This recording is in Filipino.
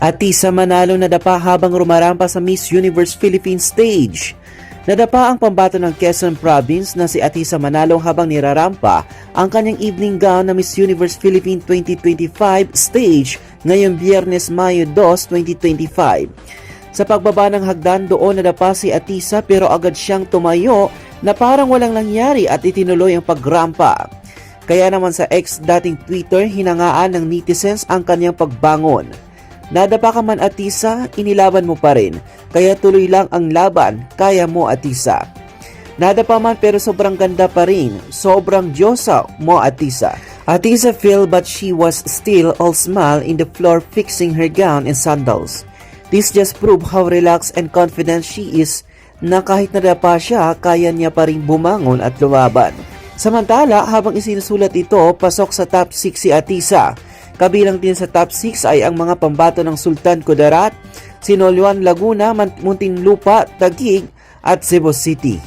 Atisa Manalo nadapa habang rumarampa sa Miss Universe Philippines stage. Nadapa ang pambato ng Quezon Province na si Atisa Manalo habang nirarampa ang kanyang evening gown na Miss Universe Philippines 2025 stage ngayong Biyernes, Mayo 2, 2025. Sa pagbaba ng hagdan doon nadapa si Atisa pero agad siyang tumayo na parang walang nangyari at itinuloy ang pagrampa. Kaya naman sa ex dating Twitter, hinangaan ng netizens ang kanyang pagbangon. Nadapa ka man Atisa, inilaban mo pa rin. Kaya tuloy lang ang laban, kaya mo Atisa. Nadapa man pero sobrang ganda pa rin. Sobrang Diyosa mo Atisa. Atisa fell but she was still all smile in the floor fixing her gown and sandals. This just prove how relaxed and confident she is na kahit nadapa siya, kaya niya pa rin bumangon at lumaban. Samantala, habang isinusulat ito, pasok sa top 6 si Atisa. Kabilang din sa top 6 ay ang mga pambato ng Sultan Kudarat, Sinoloan, Laguna, Muntinlupa, Taguig at Cebu City.